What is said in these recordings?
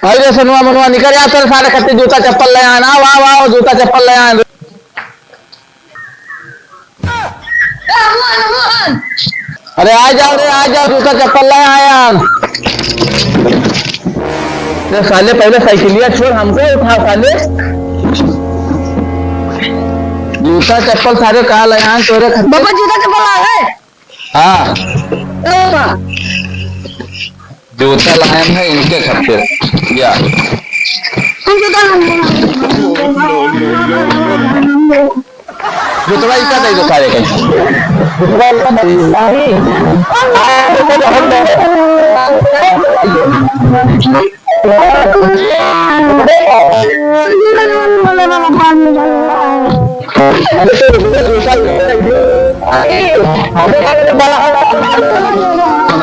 अरे सनुआ मनुआ निकल यार, चल सारे खट्टे जूता चप्पल ले आना। वाह वाह जूता चप्पल ले आना। अरे आ जाओ रे आ जाओ, जूता चप्पल ले आया। साले पहले साइकिलिया छोड़, हमको उठा साले। जूता चप्पल सारे कहा ले आए तोरे खट्टे। बाबा जूता चप्पल आया है। हाँ जूता लाए हैं इनके खट्टे। या जूता इसका दे दो सारे कहीं।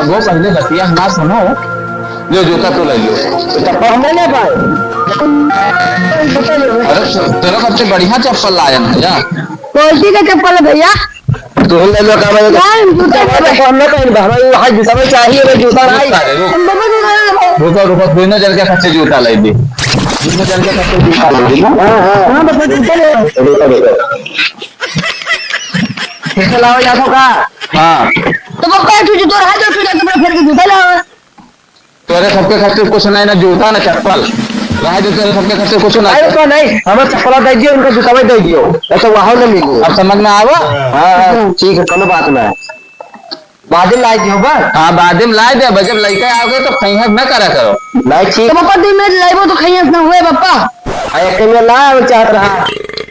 वो पहले बतिया ना सुनो, जो जूता तो ले लो। चप्पल हम ले पाए। अरे तेरा सबसे बढ़िया चप्पल लाया ना यार। क्वालिटी का चप्पल है भैया। तो ले लो का मैं हमने कहीं हमारे हाथ जूता में चाहिए रे जूता नहीं। रुको रुको दोनों जन के खच्चे जूता ले दी। दोनों जन के खच्चे जूता ले दी। हां बस जूता ले। कैसे लाओ या तो का? हां तो पापा तू जूता रहा जो तू जाके अपना फिर के जूता लाओ। तोरे सबके खच्चे कुछ नहीं ना जूता ना चप्पल। रहा जो तेरे सबके खच्चे कुछ नहीं। अरे तो नहीं हमें चप्पल दे दियो, उनका जूता दे दियो। ऐसा वहां ना मिले। अब समझ में आवा? हां ठीक है कोनो बात नहीं। बादिम लाई दियो बस। हां बादिम लाई दे, जब लइका आओगे तो खैहत न करा करो। नहीं ठीक। तो पापा दिन में लाइबो तो खैहत ना हुए पापा। अरे के में ला चाहत रहा।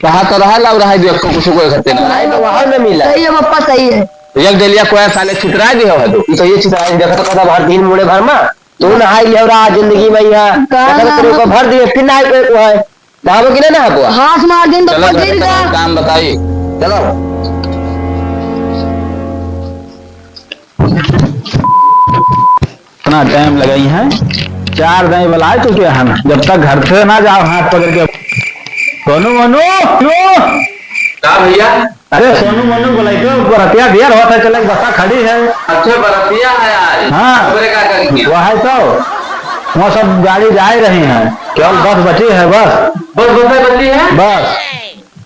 कहा तो रहा लाउ रहा दियो को कुछ कोई खत्ते ना। नहीं तो वहां न मिला। सही है पापा सही है। एक डेलिया कोया साले छितरा दियो है तो ये छितरा देखा तो कदा भर दिन मुड़े भर में तू नहाई लियो रा जिंदगी में यहां तेरे को भर दिए फिर नहाई को है नहाबो कि ना नहाबो। हाथ मार दिन तो पड़ का काम बताइए। चलो इतना टाइम लगाई है 4 दिन बुलाए तो क्या है ना, जब तक घर से ना जाओ हाथ पकड़ के। सोनू मनु का भैया? अरे सोनू मनु बोलाई तो बरतिया देर होता चले बसा खड़ी है। अच्छा बरतिया है आज। हाँ वह है तो वहाँ सब गाड़ी जा रही है, केवल बस बची है। बस बची है बस।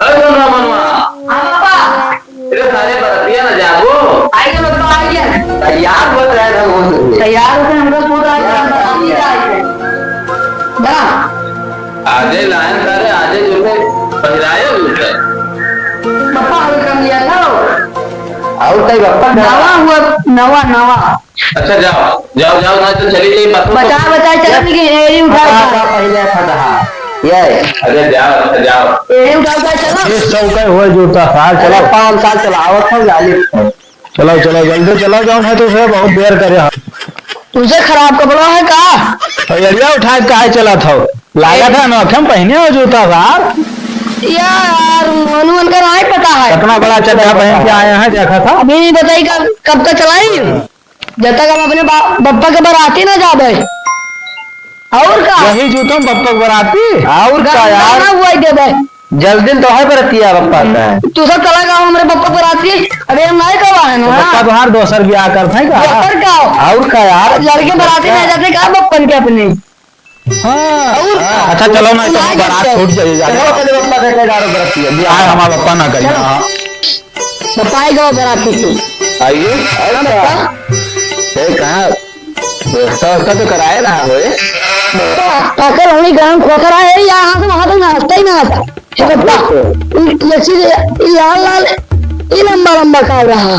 अरे सोनू मनुआ अरे सारे बरतिया ना जागो आइए पापा आइए। तैयार हो रहा है तैयार होकर हमको पूरा आजे लाइन सारे आजे जूते पहराए जूते पापा और कर लिया था और कई पापा नवा हुआ नवा नवा। अच्छा जाओ जाओ जाओ ना तो चली गई बचा बचा चलने की एड़ी उठा पहले फटा ये। अरे जाओ जाओ एड़ी उठा कर चलो। इस चौके हुए जूता साल चलो 5 साल चलाओ था गाली। चलो चलो जल्दी चलो जाओ है तो फिर बहुत देर करे। तुझे खराब कपड़ा है का? एरिया उठा के चला था लाया था ना हम पहने हो जूता सार यार मनु का नहीं पता है कितना बड़ा चड्ढा पहन के आए हैं देखा था। अभी नहीं बताई कब तक चलाई जब तक हम अपने बप्पा के बाराती ना जाबे। और का यही जूतों बप्पा बराती और का यार हुआ देबे जल्दी तो है बरतिया बप्पा का। तू सब चला गया हमारे बप्पा बाराती। अरे हम नहीं कब आए ना बप्पा तो हर दोसर ब्याह करते हैं का और का यार लड़के बाराती में जाते का बप्पन के अपने। अच्छा चलो ना तो बारात छूट जाएगी। चलो पहले बप्पा के डालो बरतिया ब्याह हमारा बप्पा ना करिए। हां बप्पा आएगा बाराती तू आइए कहा दोस्ता तो कराए रहा हो पाकर होनी गरम खोकर है यहाँ से वहां तक नाचता ही ना आता। लाल लाल ये लंबा लंबा का रहा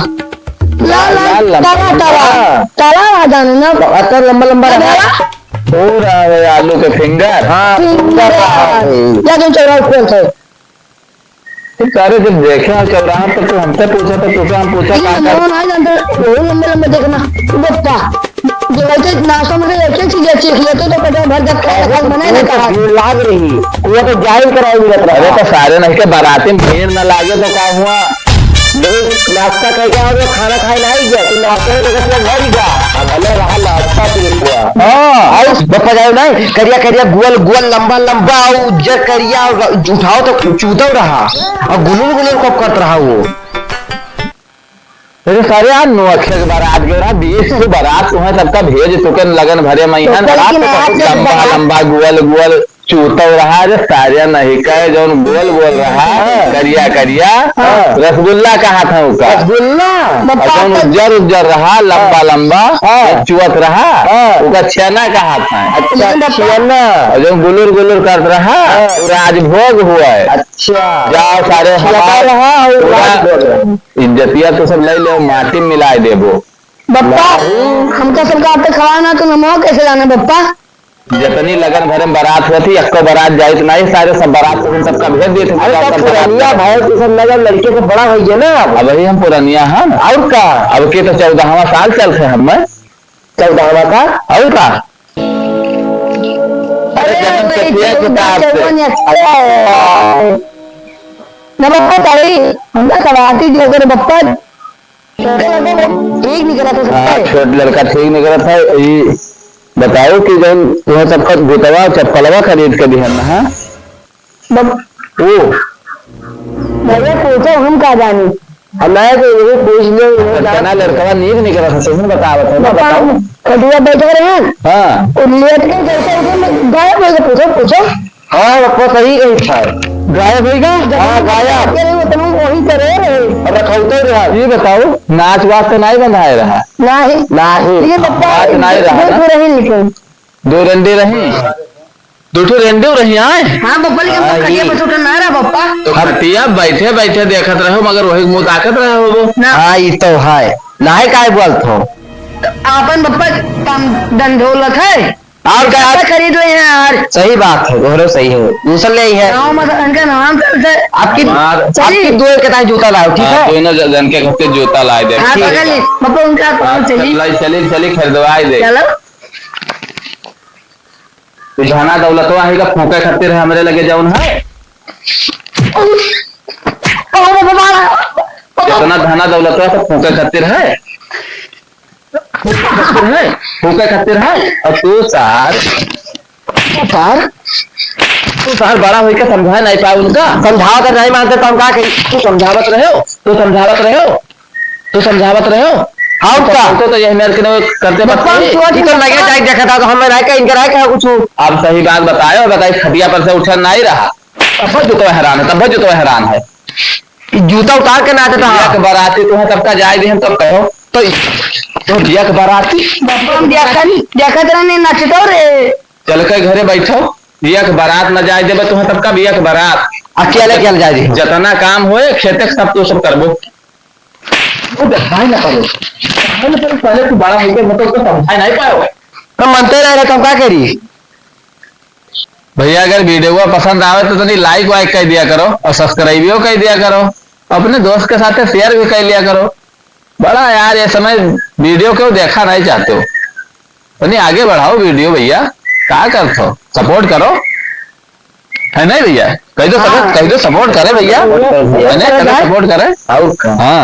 लाल लाल ताला ताला ताला आ जाने ना अतर लंबा लंबा रहा पूरा आलू के फिंगर। हाँ या तुम चौराहा खोल थे सारे जब देखा चौराहा तो हमसे पूछा तो तुझे हम पूछा लंबे लंबे देखना बप्पा जो ऐसे नाश्ता में एक चीज अच्छी खिलाते तो पता भर जब खाए बनाए ना कहा लाग रही वो तो जाहिर कराई मिलत रहा। अरे तो सारे नहीं के बाराती में भीड़ न लागे तो क्या हुआ नाश्ता करके आओगे खाना खाए नहीं गया तो नाश्ते में तो कसम भर गया भले रहा नाश्ता पी हुआ। हां और बप्पा जाओ नहीं करिया करिया गोल गोल लंबा लंबा उज्जर करिया उठाओ तो चूतो रहा और गुलुल गुलुल कब करत रहा वो। अरे सारे यार नौखे के बारात गए रहा 20 से बारात तुम्हें सबका भेज तुके लगन भरे मैं है लंबा लंबा गोल गोल चूता रहा जो सारिया नहीं कहे जो गोल गोल रहा करिया करिया रसगुल्ला कहा था उसका रसगुल्ला उज्जर उज्जर रहा लंबा लंबा चुवत रहा उसका छेना कहा था। अच्छा छेना। और जो गुलुर गुलुर कर रहा वो राजभोग हुआ है। अच्छा जाओ सारे रहा इज्जतिया तो सब ले लो माटी में मिला देबो। बप्पा हमका सबका आते खवाना तो नमो कैसे जाना बप्पा। जितनी लगन भरे में बारात होती अक्को बारात जाए तो नहीं सारे सब बारात को सबका भेज देते पुरानिया भाई तो सब लगन लड़के से बड़ा हो गया ना। अब वही हम पुरानिया हैं और का अब के तो 14वां साल चल रहे हम 14वां का और का बप्पा तारी हमका सवाती जो कर बप्पा ठीक नहीं करा था छोट लड़का ठीक नहीं करा था। ये बताओ कि जब तुम्हें सबका गुतवा चप्पलवा खरीद के दिया ना है ओ भैया पूछो हम का जानी हमारे तो ये पूछ ले जना लड़का नीक नहीं करा था तुम बताओ बताओ कटिया बैठे रहे हैं हाँ और लेट के जैसे गायब हो गए पूछो पूछो हाँ वो सही कही था गायब होगा। हाँ गायब तुम वही करे रखौते रहा। ये बताओ नाच वाच तो नहीं बंधाए रहा नहीं नहीं लेकिन बप्पा नाच नहीं रहा ना? रही लेकिन 2 रंडे रही 2 रंडे रही आए। हाँ बप्पा लेकिन हाँ, कटिया ये। पर उठा ना रहा बप्पा तो खटिया बैठे बैठे देखत रहो मगर वही मुंह ताकत रहे हो वो ना हाँ ये तो है नाहे काय बोलत हो आपन बप्पा काम दंडोलत है और क्या बप्पा खरीद ले हैं यार सही बात है दोहरो सही है दूसरा ले है गाँव में उनका नाम से आपकी हमार- आपकी दो के ताई जूता लाओ ठीक है। दोनों जन के खाते जूता लाए दे हाँ पकड़ ली बप्पा उनका कौन चली चली चली खरीदवाए दे चलो तो जाना दौलत वही का फूके खातिर हमरे लगे जाऊन है जितना धना दौलत है सब फूके खातिर है फूके खातिर है। और तू सार बड़ा होकर समझा नहीं पाए उनका समझाओ कर नहीं मानते तो हम क्या कही तू समझावत रहे हो हाँ उसका तो यही मेरे के करते तो लगे टाइट देखा था तो हमें रह के इनका रह के कुछ अब सही बात बताए बताई खटिया पर से उठा नहीं रहा तब जो तो हैरान है जूता उतार के नाचता बिया के बाराती तुम्हें तब का जाए हम तब कहो तो बिया के बाराती बप्पा हम देखत रहने नचतो रे चल के घरे बैठो बिया के बारात न जाए देवे तुम्हें तब का बिया के बारात अकेले चल जाए जितना काम होए खेते के सब तो सब करबो वो दिखाई ना करो पहले तू बड़ा होकर मतलब तो समझाई नहीं पाओगे तो मनते रह रहे तो हम क्या करी भैया अगर वीडियो पसंद आवे तो तनी लाइक वाइक कर दिया करो और सब्सक्राइब कर दिया करो अपने दोस्त के साथ शेयर भी कर लिया करो। बड़ा यार ये समय वीडियो क्यों देखा नहीं चाहते हो तनी आगे बढ़ाओ वीडियो भैया क्या करते हो सपोर्ट करो है नहीं भैया कहीं तो सपोर्ट करे भैया सपोर्ट करे और हाँ